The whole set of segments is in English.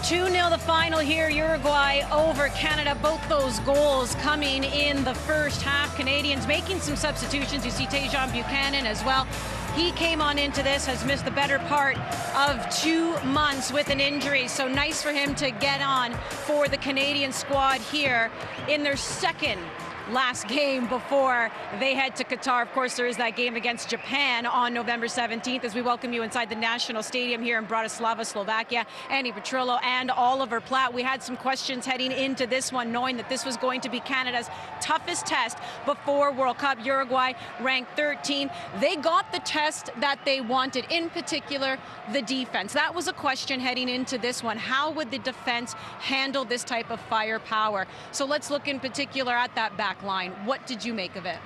2-0 the final here, Uruguay over Canada. Both those goals coming in the first half. Canadians making some substitutions. You see Tejan Buchanan as well. He came on into this, has missed the better part of 2 months with an injury. So nice for him to get on for the Canadian squad here in their second last game before they head to Qatar. Of course, there is that game against Japan on November 17th as we welcome you inside the National Stadium here in Bratislava, Slovakia. Andy Petrillo and Oliver Platt. We had some questions heading into this one, knowing that this was going to be Canada's toughest test before World Cup. Uruguay ranked 13th. They got the test that they wanted, in particular, the defense. That was a question heading into this one. How would the defense handle this type of firepower? So let's look in particular at that back line. What did you make of it?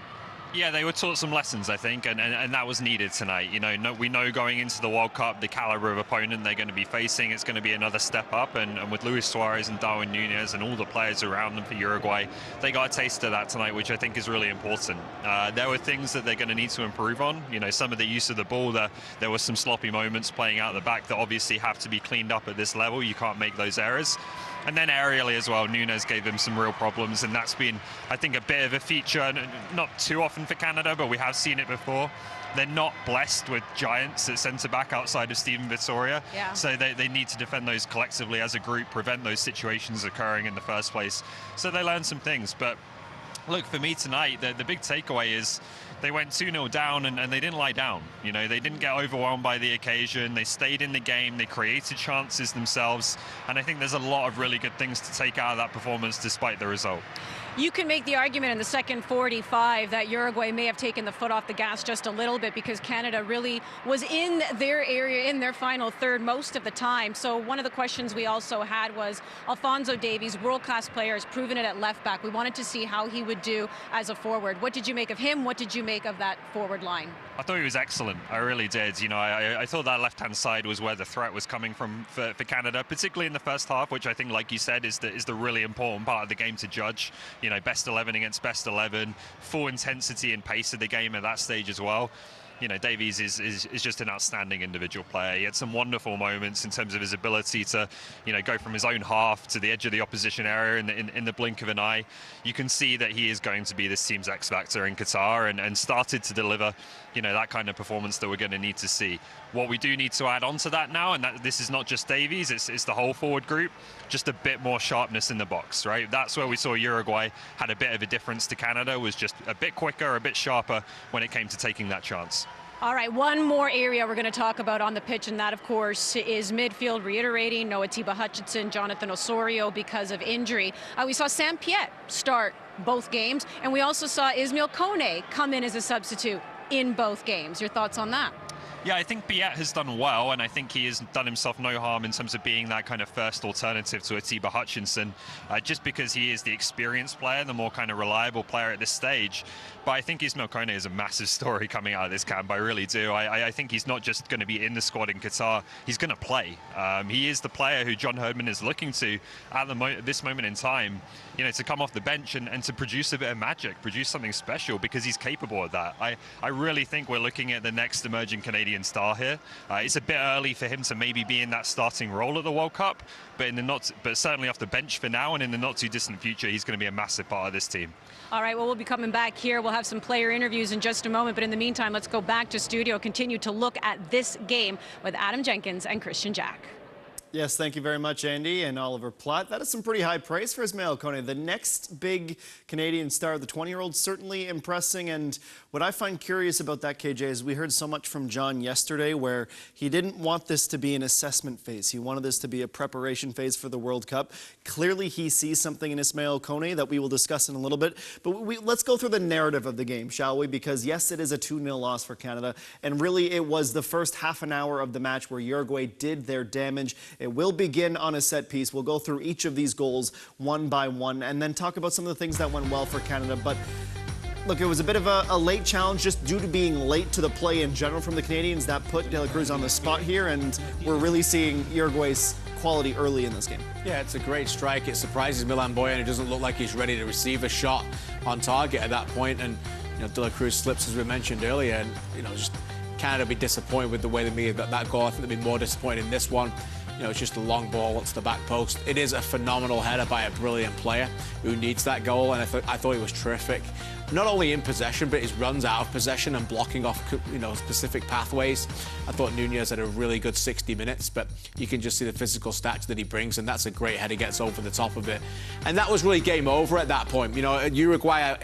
Yeah, they were taught some lessons, I think, and that was needed tonight. You know, we know going into the World Cup, the caliber of opponent they're going to be facing, it's going to be another step up, and with Luis Suarez and Darwin Núñez and all the players around them for Uruguay, they got a taste of that tonight, which I think is really important. There were things that they're going to need to improve on. You know, some of the use of the ball, there were some sloppy moments playing out the back that obviously have to be cleaned up at this level. You can't make those errors. And then aerially as well, Núñez gave them some real problems, and that's been, I think, a bit of a feature, not too often for Canada, but we have seen it before. They're not blessed with giants at centre-back outside of Steven Vittoria, so they need to defend those collectively as a group, prevent those situations occurring in the first place. So they learned some things, but look, for me tonight, the big takeaway is they went 2-0 down and they didn't lie down. You know, they didn't get overwhelmed by the occasion. They stayed in the game. They created chances themselves. And I think there's a lot of really good things to take out of that performance despite the result. You can make the argument in the second 45 that Uruguay may have taken the foot off the gas just a little bit because Canada really was in their area, in their final third most of the time. So one of the questions we also had was Alphonso Davies, world-class player, has proven it at left back. We wanted to see how he would do as a forward. What did you make of him? What did you make of that forward line? I thought he was excellent. I really did. You know, I thought that left-hand side was where the threat was coming from for Canada, particularly in the first half, which I think, like you said, is the really important part of the game to judge. You know, best 11 against best 11, full intensity and pace of the game at that stage as well. You know, Davies is just an outstanding individual player. He had some wonderful moments in terms of his ability to, you know, go from his own half to the edge of the opposition area in the blink of an eye. You can see that he is going to be this team's X factor in Qatar and started to deliver, you know, that kind of performance that we're going to need to see. What we do need to add on to that now, and that this is not just Davies, it's the whole forward group, just a bit more sharpness in the box, right? That's where we saw Uruguay had a bit of a difference to Canada, was just a bit quicker, a bit sharper when it came to taking that chance. All right, one more area we're going to talk about on the pitch, and that, of course, is midfield, reiterating Noah Tiba-Hutchinson, Jonathan Osorio because of injury. We saw Sam Piet start both games, and we also saw Ismail Kone come in as a substitute in both games. Your thoughts on that? Yeah, I think Piet has done well, and I think he has done himself no harm in terms of being that kind of first alternative to Atiba Hutchinson, just because he is the experienced player, the more kind of reliable player at this stage. But I think Ismail Kone is a massive story coming out of this camp. I really do. I think he's not just going to be in the squad in Qatar. He's going to play. He is the player who John Herdman is looking to at this moment in time, you know, to come off the bench and to produce a bit of magic, produce something special, because he's capable of that. I really think we're looking at the next emerging Canadian star here. It's a bit early for him to maybe be in that starting role at the World Cup, but certainly off the bench for now, and in the not too distant future, he's going to be a massive part of this team. All right, well, we'll be coming back here. We'll have some player interviews in just a moment, but in the meantime, let's go back to studio, continue to look at this game with Adam Jenkins and Christian Jack. Yes, thank you very much, Andy and Oliver Platt. That is some pretty high praise for Ismail Kone. The next big Canadian star, the 20-year-old, certainly impressing. And what I find curious about that, KJ, is we heard so much from John yesterday where he didn't want this to be an assessment phase. He wanted this to be a preparation phase for the World Cup. Clearly, he sees something in Ismail Kone that we will discuss in a little bit. But let's go through the narrative of the game, shall we? Because, yes, it is a 2-0 loss for Canada. And really, it was the first half an hour of the match where Uruguay did their damage. It will begin on a set piece. We'll go through each of these goals one by one and then talk about some of the things that went well for Canada. But look, it was a bit of a late challenge just due to being late to the play in general from the Canadians. That put De La Cruz on the spot here, and we're really seeing Uruguay's quality early in this game. Yeah, it's a great strike. It surprises Milan Boyan. It doesn't look like he's ready to receive a shot on target at that point. And, you know, De La Cruz slips, as we mentioned earlier, and, you know, just Canada be disappointed with the way they made that goal. I think they'd be more disappointed in this one. You know, it's just a long ball to the back post. It is a phenomenal header by a brilliant player who needs that goal, and I thought he was terrific. Not only in possession, but his runs out of possession and blocking off, you know, specific pathways. I thought Nunez had a really good 60 minutes, but you can just see the physical stature that he brings, and that's a great header, gets over the top of it. And that was really game over at that point. You know, at Uruguay,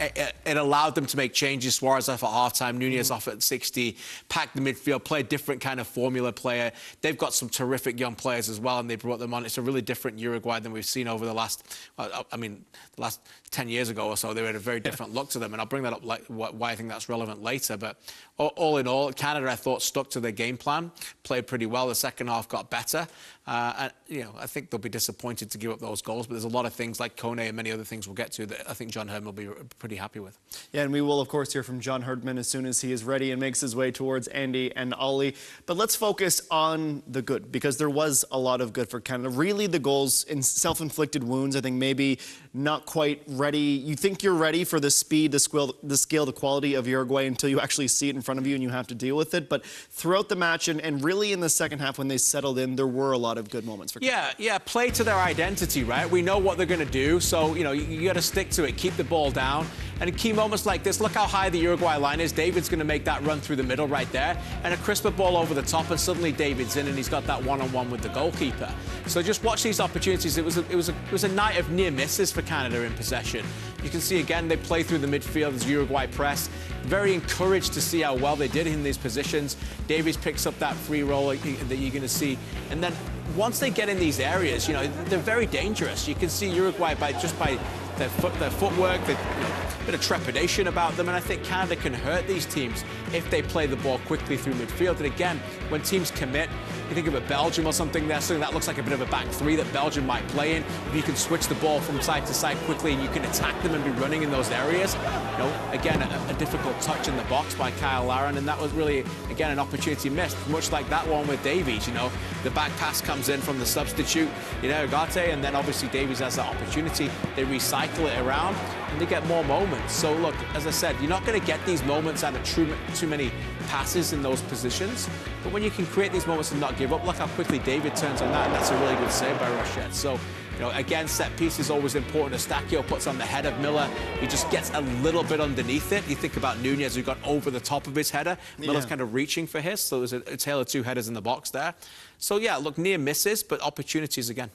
it allowed them to make changes. Suarez off at halftime, Nunez off at 60, pack the midfield, play a different kind of formula player. They've got some terrific young players as well, and they brought them on. It's a really different Uruguay than we've seen over the last, the last 10 years ago or so. They had a very different look to them, and I'll bring that up why I think that's relevant later. But all in all, Canada, I thought, stuck to their game plan, played pretty well. The second half got better. And, you know, I think they'll be disappointed to give up those goals, but there's a lot of things like Kone and many other things we'll get to that I think John Herdman will be pretty happy with. Yeah, and we will, of course, hear from John Herdman as soon as he is ready and makes his way towards Andy and Ollie. But let's focus on the good, because there was a lot of good for Canada. Really, the goals in self-inflicted wounds, I think maybe not quite ready. You think you're ready for the speed, the scale, the quality of Uruguay until you actually see it in front of you and you have to deal with it. But throughout the match and really in the second half when they settled in, there were a lot of good moments for Canada. Yeah, play to their identity, right? We know what they're going to do, so, you know, you got to stick to it, keep the ball down. And in key moments like this, look how high the Uruguay line is. David's going to make that run through the middle right there, and a crisper ball over the top, and suddenly David's in, and he's got that one-on-one with the goalkeeper. So just watch these opportunities. It was a night of near misses for Canada in possession. You can see again they play through the midfield as Uruguay press. Very encouraged to see how well they did in these positions. Davies picks up that free roll that you're going to see, and then once they get in these areas, you know, they're very dangerous. You can see Uruguay by their footwork, a bit of trepidation about them, and I think Canada can hurt these teams if they play the ball quickly through midfield. And again, when teams commit, you think of a Belgium or something there, something that looks like a bit of a back three that Belgium might play in. If you can switch the ball from side to side quickly and you can attack them and be running in those areas, you know, again, a difficult touch in the box by Kyle Larin, and that was really, again, an opportunity missed, much like that one with Davies. You know, the back pass comes in from the substitute, you know, Ugarte, and then obviously Davies has that opportunity. They recycle it around and they get more moments. So look, as I said, you're not going to get these moments out of too many passes in those positions, but when you can create these moments and not give up, look how quickly David turns on that, and that's a really good save by Rochette. So, you know, again, set piece is always important. Eustáquio puts on the head of Miller. He just gets a little bit underneath it. You think about Nunez, who got over the top of his header. Miller's kind of reaching for his, so there's a tale of two headers in the box there. So, yeah, look, near misses, but opportunities again.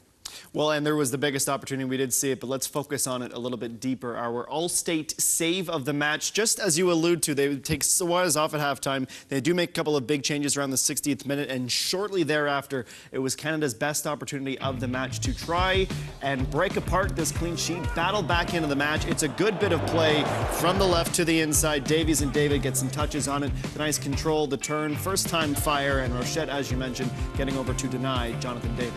Well, and there was the biggest opportunity. We did see it, but let's focus on it a little bit deeper. Our all-state save of the match, just as you allude to, they take Suarez off at halftime. They do make a couple of big changes around the 60th minute, and shortly thereafter, it was Canada's best opportunity of the match to try and break apart this clean sheet, battle back into the match. It's a good bit of play from the left to the inside. Davies and David get some touches on it. The nice control, the turn, first-time fire, and Rochette, as you mentioned, getting over to deny Jonathan David.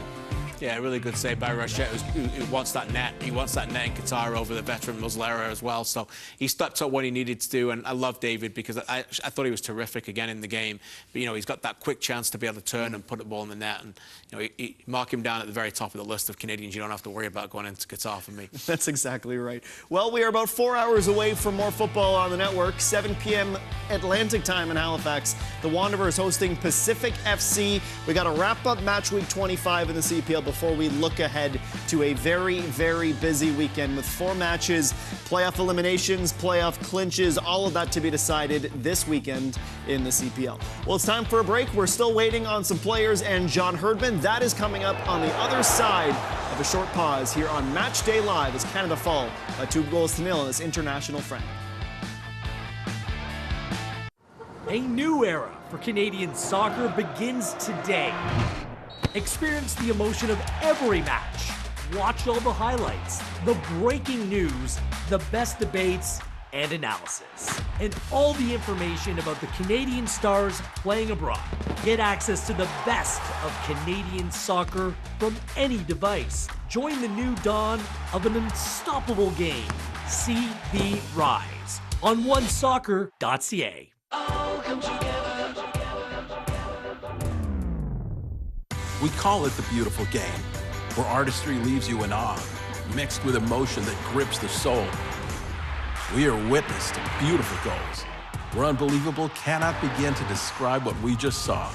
Yeah, really good save by Rochette, who wants that net. He wants that net in Qatar over the veteran Muslera as well. So he stepped up what he needed to do, and I love David because I thought he was terrific again in the game. But, you know, he's got that quick chance to be able to turn and put the ball in the net. And, you know, he mark him down at the very top of the list of Canadians you don't have to worry about going into Qatar for me. That's exactly right. Well, we are about 4 hours away from more football on the network. 7 p.m. Atlantic time in Halifax. The Wanderers hosting Pacific FC. We got to wrap up match week 25 in the CPL before we look ahead to a very, very busy weekend with 4 matches, playoff eliminations, playoff clinches, all of that to be decided this weekend in the CPL. Well, it's time for a break. We're still waiting on some players and John Herdman. That is coming up on the other side of a short pause here on Match Day Live as Canada fall by 2-0 in this international friend. A new era for Canadian soccer begins today. Experience the emotion of every match. Watch all the highlights, the breaking news, the best debates, and analysis. And all the information about the Canadian stars playing abroad. Get access to the best of Canadian soccer from any device. Join the new dawn of an unstoppable game. See the rise on OneSoccer.ca. We call it the beautiful game, where artistry leaves you in awe, mixed with emotion that grips the soul. We are witness to beautiful goals, where unbelievable cannot begin to describe what we just saw.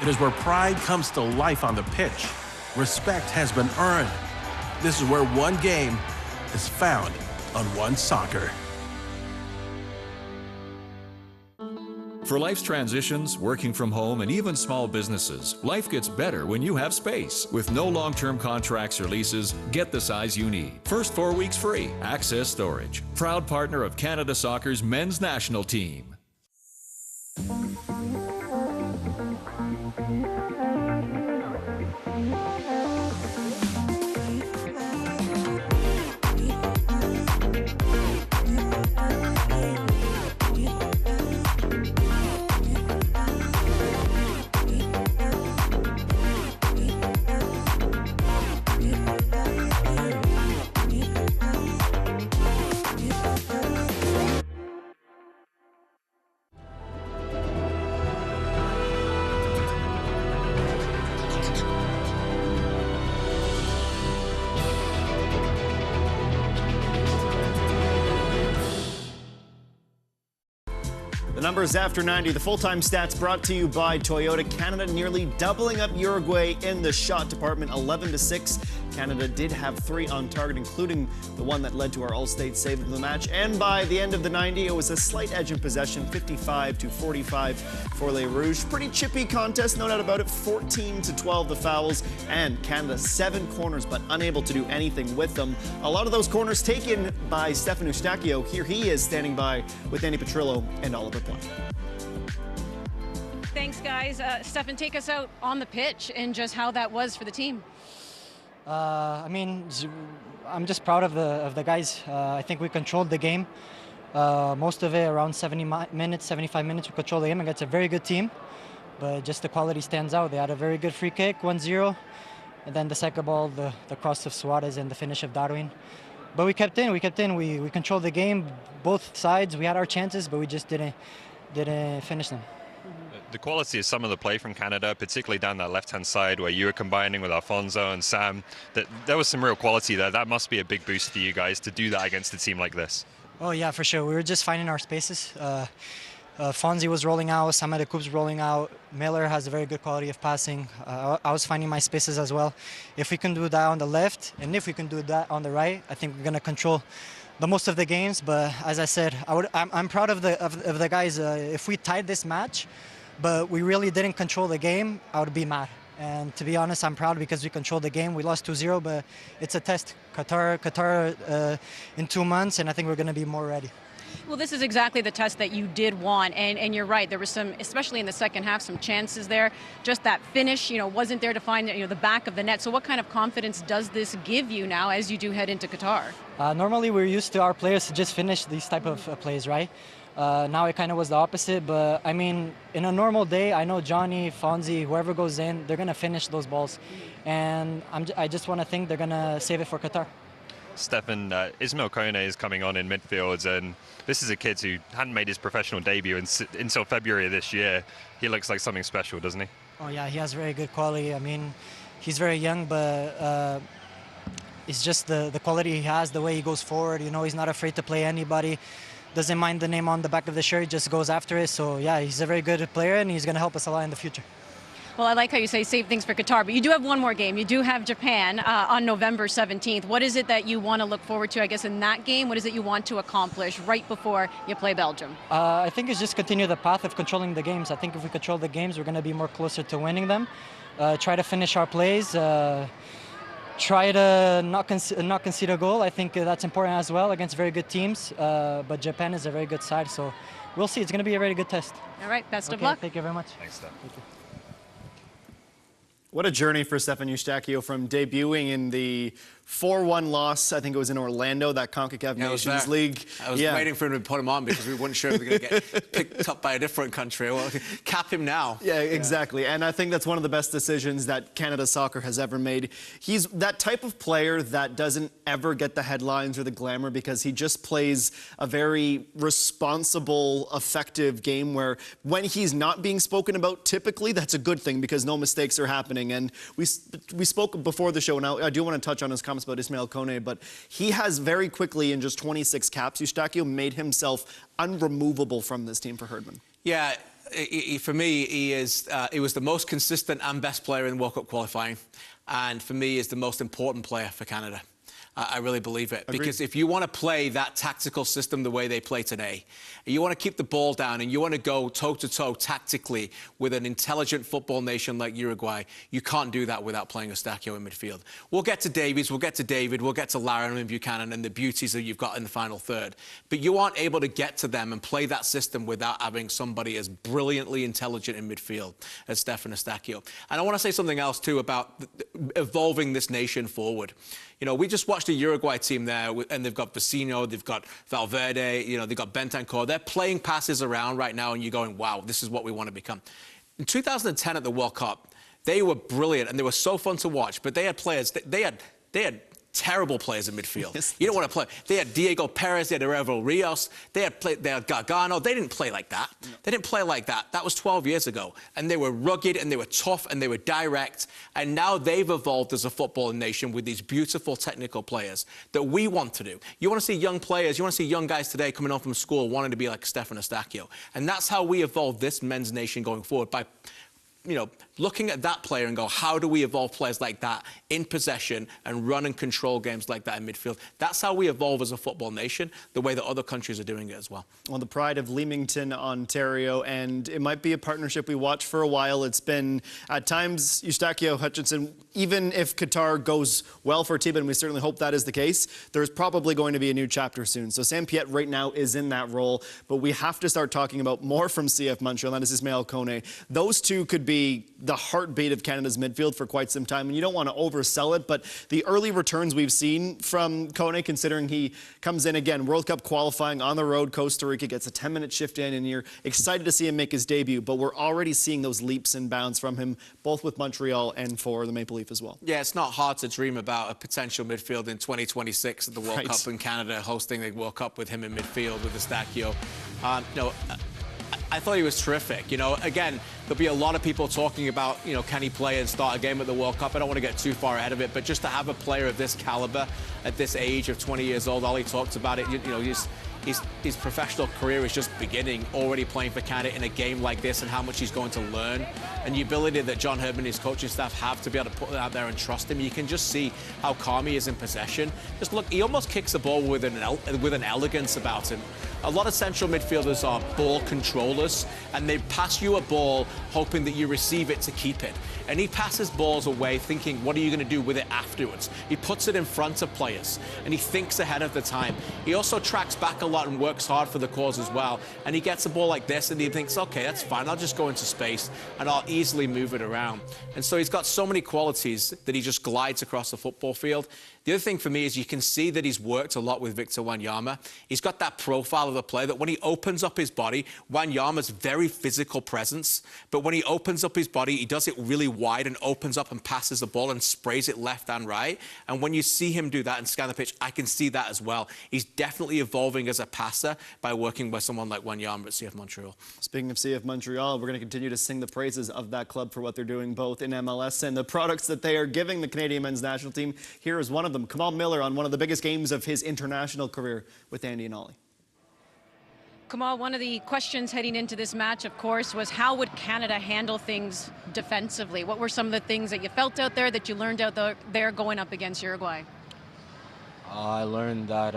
It is where pride comes to life on the pitch. Respect has been earned. This is where one game is found on OneSoccer. For life's transitions, working from home, and even small businesses, life gets better when you have space. With no long-term contracts or leases, get the size you need. First 4 weeks free. Access Storage. Proud partner of Canada Soccer's men's national team. The numbers after 90, the full-time stats brought to you by Toyota. Canada nearly doubling up Uruguay in the shot department, 11-6. Canada did have 3 on target, including the one that led to our all-state save of the match. And by the end of the 90, it was a slight edge in possession, 55-45 for Les Rouges. Pretty chippy contest, no doubt about it. 14-12 the fouls, and Canada 7 corners, but unable to do anything with them. A lot of those corners taken by Stefan Eustáquio. Here he is standing by with Andy Petrillo and Oliver Platt. Thanks, guys. Stefan, take us out on the pitch and just how that was for the team. I mean, I'm just proud of the guys. I think we controlled the game. Most of it around 75 minutes, we controlled the game against a very good team. But just the quality stands out. They had a very good free kick, 1-0. And then the second ball, the cross of Suarez and the finish of Darwin. But we kept in. We controlled the game, both sides. We had our chances, but we just didn't finish them. The quality of some of the play from Canada, particularly down that left-hand side where you were combining with Alfonso and Sam, that there was some real quality there. That must be a big boost for you guys to do that against a team like this. Oh yeah, for sure. We were just finding our spaces. Fonzie was rolling out, Sam was rolling out. Miller has a very good quality of passing. I was finding my spaces as well. If we can do that on the left, and if we can do that on the right, I think we're going to control the most of the games. But as I said, I'm proud of the guys. If we tied this match, but we really didn't control the game, I would be mad. And to be honest, I'm proud because we controlled the game. We lost 2-0, but it's a test. Qatar in 2 months, and I think we're going to be more ready. Well, this is exactly the test that you did want, and you're right. There was some, especially in the second half, some chances there. Just that finish, wasn't there to find, the back of the net. So what kind of confidence does this give you now as you do head into Qatar? Normally, we're used to our players to just finish these type of plays, right? Now it kind of was the opposite, but I mean, in a normal day, I know Johnny, Fonzie, whoever goes in, they're going to finish those balls. And I just want to think they're going to save it for Qatar. Stefan, Ismail Kone is coming on in midfield, and this is a kid who hadn't made his professional debut until February of this year. He looks like something special, doesn't he? Oh yeah, he has very good quality. I mean, he's very young, but it's just the quality he has, the way he goes forward. He's not afraid to play anybody. Doesn't mind the name on the back of the shirt, just goes after it. So yeah, he's a very good player, and he's going to help us a lot in the future. Well, I like how you say save things for Qatar, but you do have one more game. You do have Japan on November 17th. What is it that you want to look forward to, I guess, in that game? What is it you want to accomplish right before you play Belgium? I think it's just continue the path of controlling the games. I think if we control the games, we're going to be more closer to winning them. Try to finish our plays. Try to not concede a goal. I think that's important as well against very good teams. But Japan is a very good side, so we'll see. It's going to be a very good test. All right, best of luck. Thank you very much. Thanks, Steph. Thank you. What a journey for Stefan Eustáquio from debuting in the 4-1 loss, I think it was in Orlando, that CONCACAF Nations League. I was waiting for him to put him on because we weren't sure if we were going to get picked up by a different country. Well, cap him now. Yeah, exactly. And I think that's one of the best decisions that Canada Soccer has ever made. He's that type of player that doesn't ever get the headlines or the glamour because he just plays a very responsible, effective game where when he's not being spoken about, typically that's a good thing because no mistakes are happening. And we spoke before the show, and I do want to touch on his comments about Ismail Kone, but he has very quickly, in just 26 caps, Eustáquio made himself unremovable from this team for Herdman. Yeah, For me, he was the most consistent and best player in World Cup qualifying. And for me, is the most important player for Canada. I really believe it. Agreed. Because if you want to play that tactical system the way they play today, you want to keep the ball down and you want to go toe-to-toe tactically with an intelligent football nation like Uruguay, you can't do that without playing Eustáquio in midfield. We'll get to Davies, we'll get to David, we'll get to Larin and Buchanan and the beauties that you've got in the final third. But you aren't able to get to them and play that system without having somebody as brilliantly intelligent in midfield as Stefan Eustáquio. And I want to say something else, too, about evolving this nation forward. You know, we just watched the Uruguay team there, and they've got Vecino, they've got Valverde, you know, they've got Bentancur. They're playing passes around right now, and you're going, wow, this is what we want to become. In 2010 at the World Cup, they were brilliant, and they were so fun to watch, but they had players, they had terrible players in midfield. Yes. You don't want to play. They had Diego Perez, they had Herrero Rios, they had Gargano. They didn't play like that. No. They didn't play like that. That was 12 years ago. And they were rugged, and they were tough, and they were direct. And now they've evolved as a footballing nation with these beautiful technical players that we want to do. You want to see young players, you want to see young guys today coming home from school wanting to be like Stefan Eustáquio. And that's how we evolve this men's nation going forward, by, you know, looking at that player and go, how do we evolve players like that in possession and run and control games like that in midfield? That's how we evolve as a football nation, the way that other countries are doing it as well. Well, the pride of Leamington, Ontario, and it might be a partnership we watch for a while. It's been, at times, Eustáquio, Hutchinson, even if Qatar goes well for Tiba, and we certainly hope that is the case, there's probably going to be a new chapter soon. So Sam Piet right now is in that role, but we have to start talking about more from CF Montreal, and that is Ismail Kone. Those two could be the heartbeat of Canada's midfield for quite some time, and you don't want to oversell it, but the early returns we've seen from Kone, considering he comes in again, World Cup qualifying on the road, Costa Rica, gets a 10-minute shift in, and you're excited to see him make his debut, but we're already seeing those leaps and bounds from him, both with Montreal and for the Maple Leaf as well. Yeah, it's not hard to dream about a potential midfield in 2026 at the World Cup in Canada, hosting the World Cup with him in midfield with Eustáquio. I thought he was terrific. You know, again, there'll be a lot of people talking about, you know, can he play and start a game at the World Cup? I don't want to get too far ahead of it, but just to have a player of this caliber at this age of 20 years old, Ollie talked about it, you know, his professional career is just beginning, already playing for Canada in a game like this, and how much he's going to learn, and the ability that John Herdman and his coaching staff have to be able to put it out there and trust him. You can just see how calm he is in possession. Just look, he almost kicks the ball with an elegance about him. A lot of central midfielders are ball controllers, and they pass you a ball hoping that you receive it to keep it. And he passes balls away thinking, what are you going to do with it afterwards? He puts it in front of players, and he thinks ahead of the time. He also tracks back a lot and works hard for the cause as well. And he gets a ball like this, and he thinks, okay, that's fine. I'll just go into space, and I'll easily move it around. And so he's got so many qualities that he just glides across the football field. The other thing for me is you can see that he's worked a lot with Victor Wanyama. He's got that profile of the player that when he opens up his body, Wanyama's very physical presence, but when he opens up his body, he does it really wide and opens up and passes the ball and sprays it left and right. And when you see him do that and scan the pitch, I can see that as well. He's definitely evolving as a passer by working with someone like Wanyama at CF Montreal. Speaking of CF Montreal, we're going to continue to sing the praises of that club for what they're doing both in MLS and the products that they are giving the Canadian men's national team. Here is one of them, Kamal Miller, on one of the biggest games of his international career with Andy and Ollie. Kamal, one of the questions heading into this match, of course, was how would Canada handle things defensively? What were some of the things that you felt out there that you learned out there going up against Uruguay? I learned that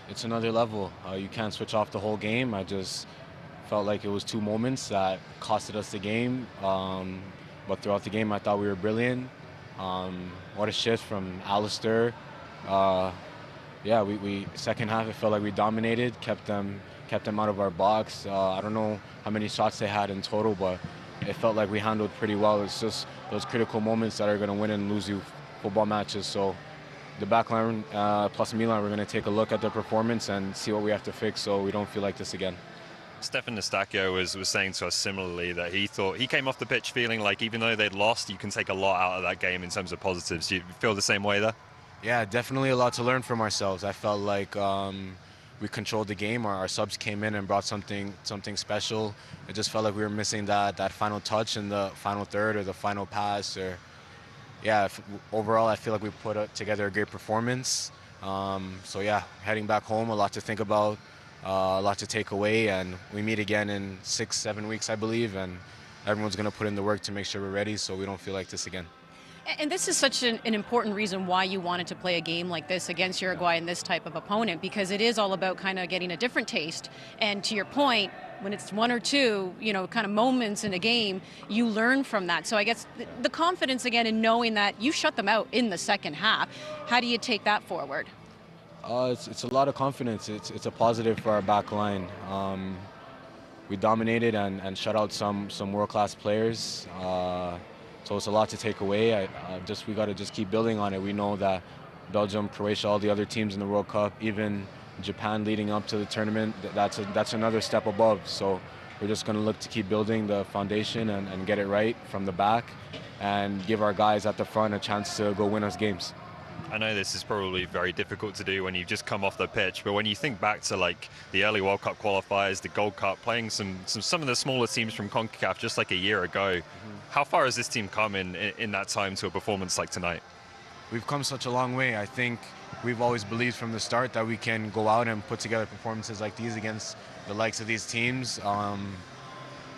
it's another level. You can't switch off the whole game. I just felt like it was two moments that costed us the game. But throughout the game, I thought we were brilliant. What a shift from Alistair. Yeah, we second half, it felt like we dominated, kept them out of our box. I don't know how many shots they had in total, but it felt like we handled pretty well. It's just those critical moments that are going to win and lose you football matches. So the back line plus Milan, we're going to take a look at their performance and see what we have to fix so we don't feel like this again. Stefan Eustáquio was saying to us similarly that he thought he came off the pitch feeling like even though they'd lost, you can take a lot out of that game in terms of positives. Do you feel the same way there? Yeah, definitely a lot to learn from ourselves. I felt like we controlled the game. Our subs came in and brought something special. It just felt like we were missing that final touch in the final third or the final pass. Or yeah, overall I feel like we put together a great performance. So yeah, heading back home, a lot to think about. a lot to take away, and we meet again in 6-7 weeks, I believe, and everyone's going to put in the work to make sure we're ready so we don't feel like this again. And this is such an important reason why you wanted to play a game like this against Uruguay and this type of opponent, because it is all about kind of getting a different taste. And to your point, when it's one or two, kind of moments in a game, you learn from that. So I guess the confidence again in knowing that you shut them out in the second half, how do you take that forward? It's a lot of confidence. It's a positive for our back line. We dominated and shut out some world-class players. So it's a lot to take away. We got to just keep building on it. We know that Belgium, Croatia, all the other teams in the World Cup, even Japan leading up to the tournament, that's another step above. So we're just going to look to keep building the foundation and get it right from the back and give our guys at the front a chance to go win us games. I know this is probably very difficult to do when you've just come off the pitch, but when you think back to like the early World Cup qualifiers, the Gold Cup, playing some of the smaller teams from CONCACAF just like a year ago, how far has this team come in that time to a performance like tonight? We've come such a long way. I think we've always believed from the start that we can go out and put together performances like these against the likes of these teams.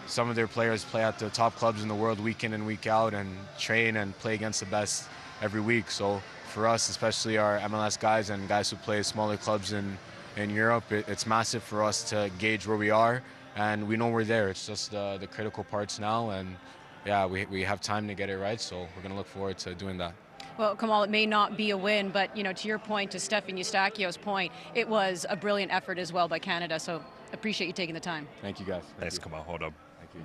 Some of their players play at the top clubs in the world week in and week out and train and play against the best every week. So for us, especially our MLS guys and guys who play smaller clubs in Europe, it's massive for us to gauge where we are, and we know we're there. It's just the critical parts now, and yeah, we have time to get it right, so we're going to look forward to doing that. Well, Kamal, it may not be a win, but to your point, to Stefan Eustáquio's point, it was a brilliant effort as well by Canada, so appreciate you taking the time. Thank you, guys. Thanks, Kamal. Hold on. Thank you.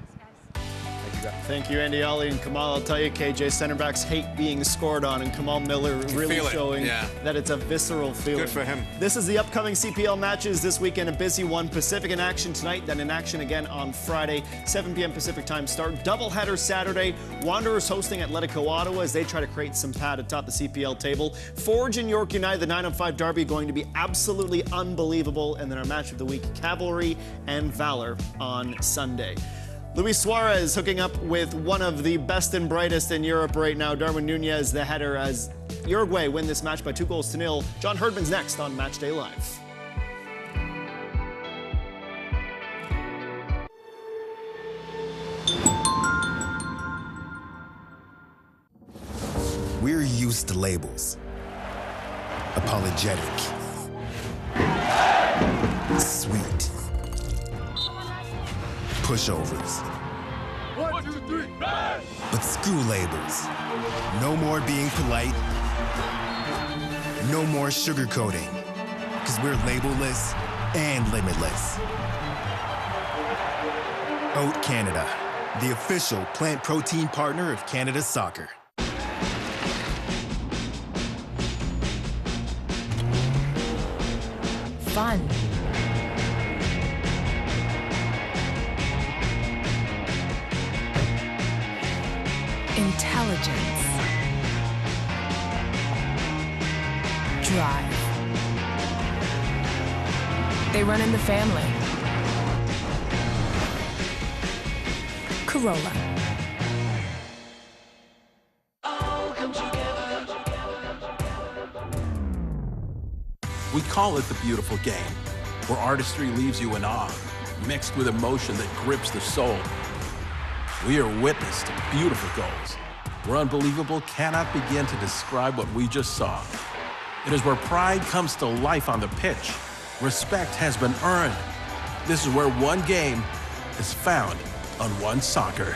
Thank you, Andy, Ali, and Kamal. I'll tell you, KJ, center backs hate being scored on, and Kamal Miller really showing that it's a visceral feeling. Good for him. This is the upcoming CPL matches this weekend. A busy one. Pacific in action tonight, then in action again on Friday. 7 p.m. Pacific time start. Doubleheader Saturday. Wanderers hosting Atletico Ottawa as they try to create some pad atop the CPL table. Forge and York United, the 9-on-5 derby, going to be absolutely unbelievable. And then our match of the week, Cavalry and Valor on Sunday. Luis Suarez hooking up with one of the best and brightest in Europe right now. Darwin Nunez, the header, as Uruguay win this match by 2-0. John Herdman's next on Matchday Live. We're used to labels. Apologetic. Sweet. Pushovers. 1, 2, 3, red! But screw labels. No more being polite. No more sugarcoating. Because we're labelless and limitless. Oat Canada, the official plant protein partner of Canada Soccer. Fun. Intelligence. Drive. They run in the family. Corolla. We call it the beautiful game, where artistry leaves you in awe, mixed with emotion that grips the soul. We are witness to beautiful goals, where unbelievable cannot begin to describe what we just saw. It is where pride comes to life on the pitch. Respect has been earned. This is where one game is found on OneSoccer.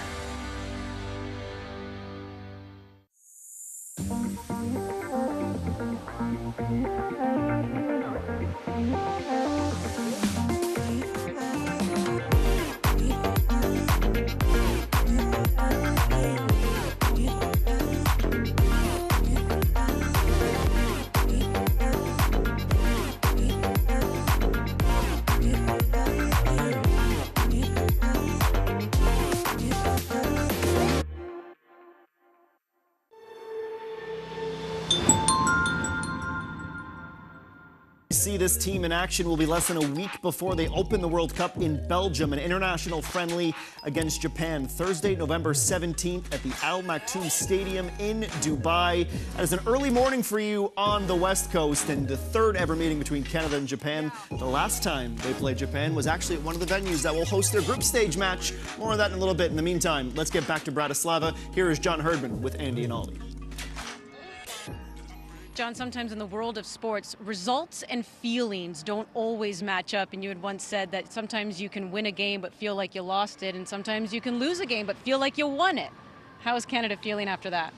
see this team in action will be less than a week before they open the World Cup in Belgium, an international friendly against Japan, Thursday, November 17th at the Al Maktoum Stadium in Dubai. As an early morning for you on the West Coast, and the third ever meeting between Canada and Japan. The last time they played Japan was actually at one of the venues that will host their group stage match. More of that in a little bit. In the meantime, let's get back to Bratislava. Here is John Herdman with Andy and Ollie. John, sometimes in the world of sports, results and feelings don't always match up. And you had once said that sometimes you can win a game but feel like you lost it, and sometimes you can lose a game but feel like you won it. How is Canada feeling after that?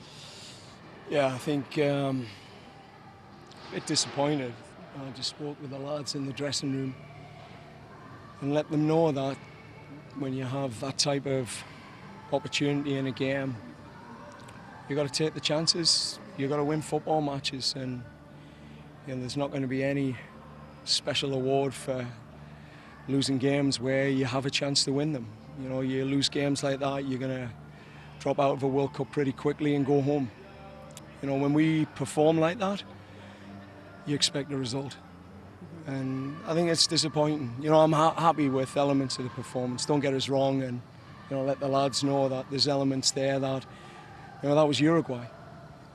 Yeah, I think a bit disappointed. I just spoke with the lads in the dressing room and let them know that when you have that type of opportunity in a game, you got to take the chances. You've got to win football matches, and there's not going to be any special award for losing games where you have a chance to win them. You lose games like that, you're going to drop out of a World Cup pretty quickly and go home. When we perform like that, you expect a result. And I think it's disappointing. I'm happy with elements of the performance. Don't get us wrong, and let the lads know that there's elements there that, that was Uruguay.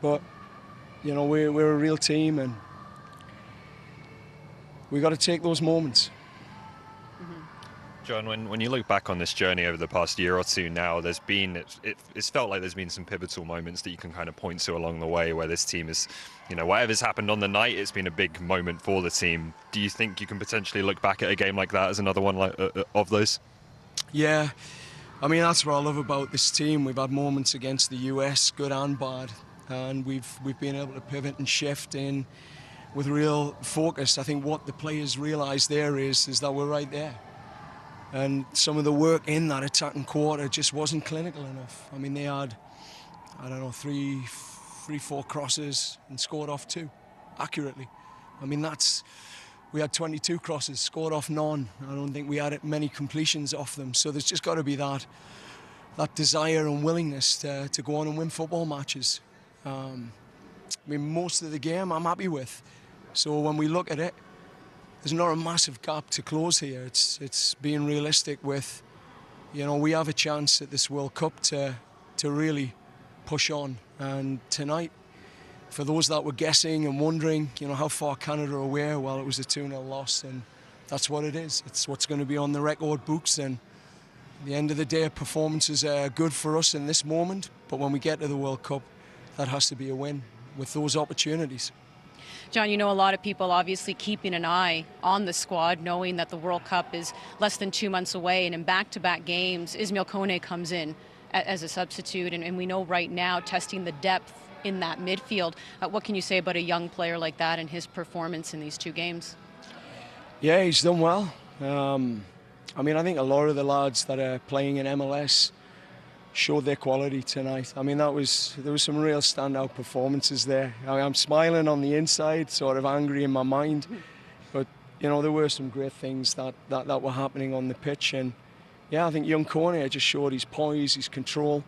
But, we're a real team, and we got to take those moments. John, when you look back on this journey over the past year or two now, it's felt like there's been some pivotal moments that you can kind of point to along the way where this team is, whatever's happened on the night, it's been a big moment for the team. Do you think you can potentially look back at a game like that as another one of those? Yeah, I mean, that's what I love about this team. We've had moments against the US, good and bad, and we've been able to pivot and shift in with real focus. I think what the players realise there is that we're right there. And some of the work in that attacking quarter just wasn't clinical enough. I mean, they had, three, four crosses and scored off 2 accurately. I mean, we had 22 crosses, scored off none. I don't think we had many completions off them. So there's just got to be that desire and willingness to go on and win football matches. I mean, most of the game I'm happy with. So when we look at it, there's not a massive gap to close here. It's being realistic with, we have a chance at this World Cup to really push on. And tonight, for those that were guessing and wondering, how far Canada are away, well, it was a 2-0 loss, and that's what it is. It's what's going to be on the record books, and at the end of the day, performances are good for us in this moment, but when we get to the World Cup, that has to be a win with those opportunities. John, a lot of people obviously keeping an eye on the squad, knowing that the World Cup is less than 2 months away, and in back-to-back games, Ismail Kone comes in as a substitute, and we know right now, testing the depth in that midfield. What can you say about a young player like that and his performance in these 2 games? Yeah, he's done well. I mean, I think a lot of the lads that are playing in MLS showed their quality tonight. I mean, there was some real standout performances there. I'm smiling on the inside, sort of angry in my mind, but there were some great things that were happening on the pitch. And yeah, I think young Kone just showed his poise, his control,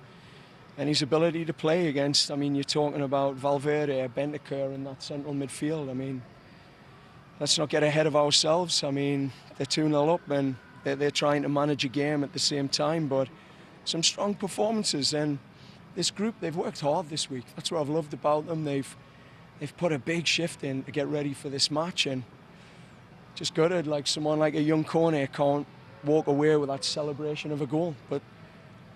and his ability to play against. I mean, you're talking about Valverde, Bentancur in that central midfield. I mean, let's not get ahead of ourselves. I mean, they're 2-0 up, and they're trying to manage a game at the same time, but some strong performances. And this group, they've worked hard this week. That's what I've loved about them. They've put a big shift in to get ready for this match, and just gutted, like someone like a young Kone can't walk away with that celebration of a goal. But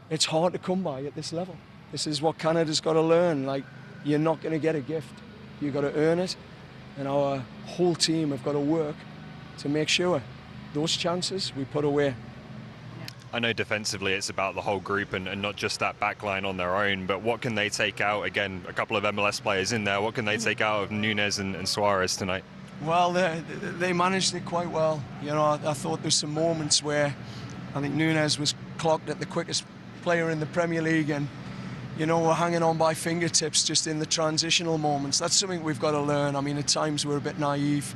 it's hard to come by at this level. This is what Canada's got to learn. Like, you're not going to get a gift. You've got to earn it, and our whole team have got to work to make sure those chances we put away. I know defensively it's about the whole group and not just that back line on their own, but what can they take out? Again, a couple of MLS players in there. What can they take out of Núñez and Suarez tonight? Well, they managed it quite well. I thought there's some moments where I think Núñez was clocked at the quickest player in the Premier League, and we're hanging on by fingertips just in the transitional moments. That's something we've got to learn. I mean, at times we're a bit naive,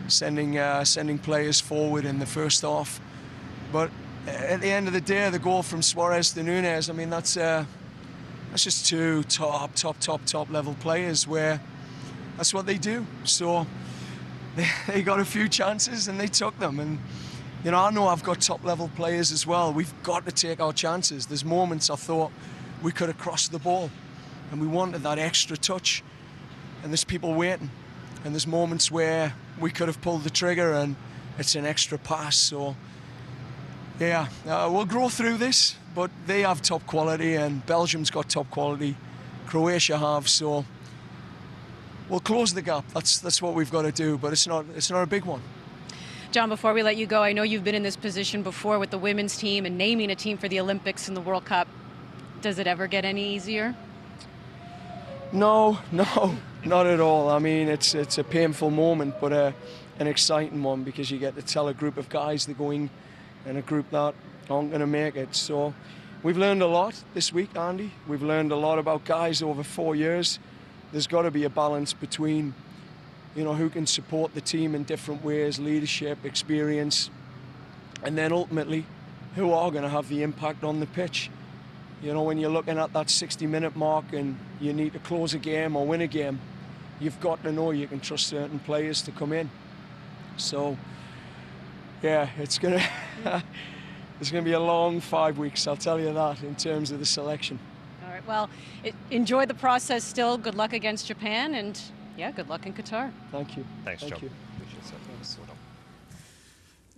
sending players forward in the first half, but at the end of the day, the goal from Suarez to Núñez, I mean, that's just 2 top level players where that's what they do. So they got a few chances and they took them. And you know I've got top-level players as well. We've got to take our chances. There's moments I thought we could have crossed the ball, and we wanted that extra touch. And there's people waiting. And there's moments where we could have pulled the trigger, and it's an extra pass. So yeah, we'll grow through this. But they have top quality, and Belgium's got top quality. Croatia have, so we'll close the gap. That's what we've got to do. But it's not a big one. John, before we let you go, I know you've been in this position before with the women's team and naming a team for the Olympics and the World Cup. Does it ever get any easier? No, not at all. I mean, it's a painful moment, but an exciting one, because you get to tell a group of guys they're going, and a group that aren't going to make it. So we've learned a lot this week, Andy. We've learned a lot about guys over 4 years. There's got to be a balance between, you know, who can support the team in different ways, leadership, experience, and then ultimately who are going to have the impact on the pitch. You know, when you're looking at that 60-minute mark and you need to close a game or win a game, you've got to know you can trust certain players to come in. So yeah, it's gonna be a long 5 weeks, I'll tell you that, in terms of the selection. All right, well, enjoy the process still. Good luck against Japan, and yeah, good luck in Qatar. Thank you. Thanks, John. Thank you.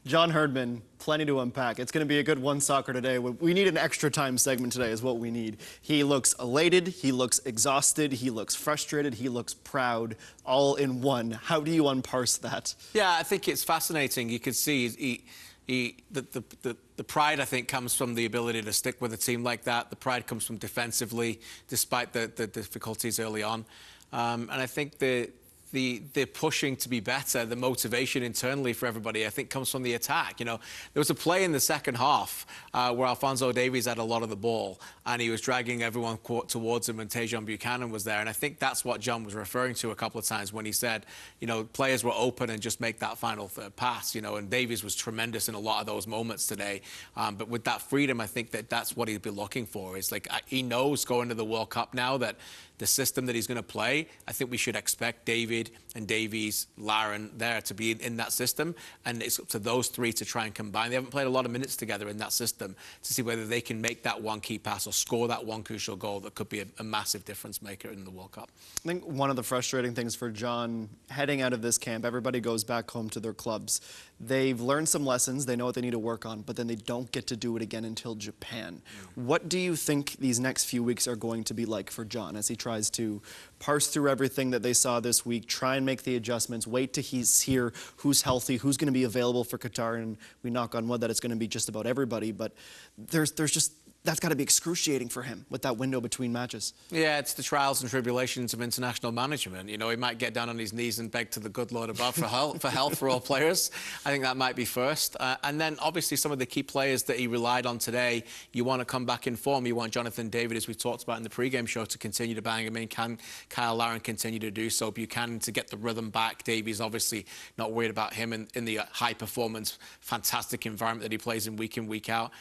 John Herdman, plenty to unpack. It's going to be a good OneSoccer today. We need an extra time segment today is what we need. He looks elated, he looks exhausted, he looks frustrated, he looks proud, all in one. How do you unparse that? Yeah, I think it's fascinating. You could see the pride, I think, comes from the ability to stick with a team like that. The pride comes from defensively, despite the difficulties early on. And I think the pushing to be better, the motivation internally for everybody, I think, comes from the attack. You know, there was a play in the second half where Alphonso Davies had a lot of the ball, and he was dragging everyone towards him, and Tajon Buchanan was there. And I think that's what John was referring to a couple of times when he said, you know, players were open and just make that final third pass, you know, and Davies was tremendous in a lot of those moments today. But with that freedom, I think that's what he'd be looking for. It's like he knows going to the World Cup now that the system that he's going to play, I think we should expect David and Davies, Laren there to be in that system. And it's up to those three to try and combine. They haven't played a lot of minutes together in that system to see whether they can make that one key pass or score that one crucial goal that could be a massive difference maker in the World Cup. I think one of the frustrating things for John, heading out of this camp, everybody goes back home to their clubs. They've learned some lessons, they know what they need to work on, but then they don't get to do it again until Japan. What do you think these next few weeks are going to be like for John as he tries to parse through everything that they saw this week, try and make the adjustments, wait till he's here, who's healthy, who's going to be available for Qatar, and we knock on wood that it's going to be just about everybody, but there's just, that's got to be excruciating for him with that window between matches. Yeah, it's the trials and tribulations of international management. You know, he might get down on his knees and beg to the good Lord above for health for all players. I think that might be first. And then, obviously, some of the key players that he relied on today, you want to come back in form. You want Jonathan David, as we talked about in the pre-game show, to continue to bang him in. Can Kyle Laren continue to do so? Buchanan to get the rhythm back. Davies, obviously, not worried about him in the high-performance, fantastic environment that he plays in, week out.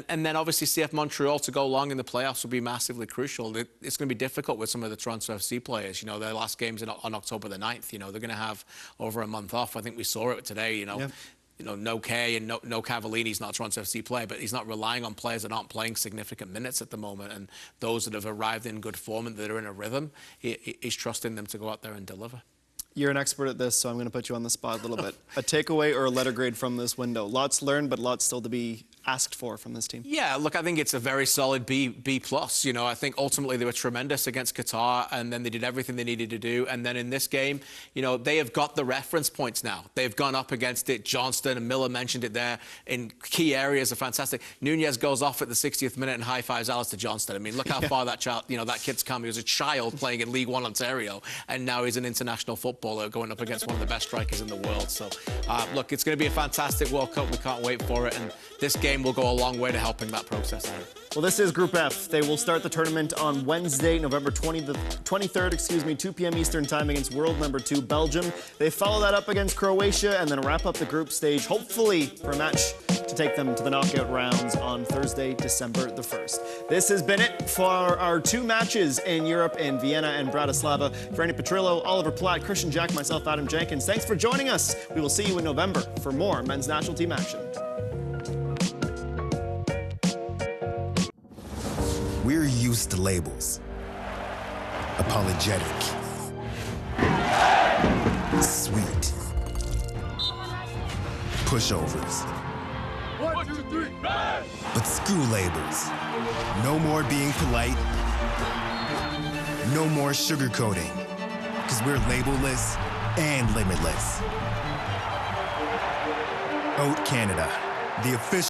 And then obviously CF Montreal to go long in the playoffs will be massively crucial. It's going to be difficult with some of the Toronto FC players. You know, their last game's on October the 9th. You know, they're going to have over a month off. I think we saw it today, you know. Yeah. You know, no Kay and no Cavallini's not a Toronto FC player, but he's not relying on players that aren't playing significant minutes at the moment. And those that have arrived in good form and that are in a rhythm, he's trusting them to go out there and deliver. You're an expert at this, so I'm going to put you on the spot a little bit. A takeaway or a letter grade from this window? Lots learned, but lots still to be asked for from this team. Yeah, look, I think it's a very solid B+. You know, I think ultimately they were tremendous against Qatar, and then they did everything they needed to do. And then in this game, you know, they have got the reference points now. They've gone up against it. Johnston and Miller mentioned it there in key areas are fantastic. Nunez goes off at the 60th minute and high-fives Alistair Johnston. I mean, look how far that child, you know, that kid's come. He was a child playing in League One Ontario, and now he's an international footballer going up against one of the best strikers in the world. So, look, it's going to be a fantastic World Cup. We can't wait for it. And this game will go a long way to helping that process out. Well, this is Group F. They will start the tournament on Wednesday, November 23rd, 2 p.m. Eastern Time against world number 2 Belgium. They follow that up against Croatia and then wrap up the group stage, hopefully for a match to take them to the knockout rounds on Thursday, December the 1st. This has been it for our 2 matches in Europe, in Vienna and Bratislava. For Andy Petrillo, Oliver Platt, Christian Jack, myself, Adam Jenkins, thanks for joining us. We will see you in November for more men's national team action. We're used to labels. Apologetic. Sweet. Pushovers. 1, 2, 3, red! But screw labels. No more being polite. No more sugarcoating. Because we're labelless and limitless. Oat Canada, the official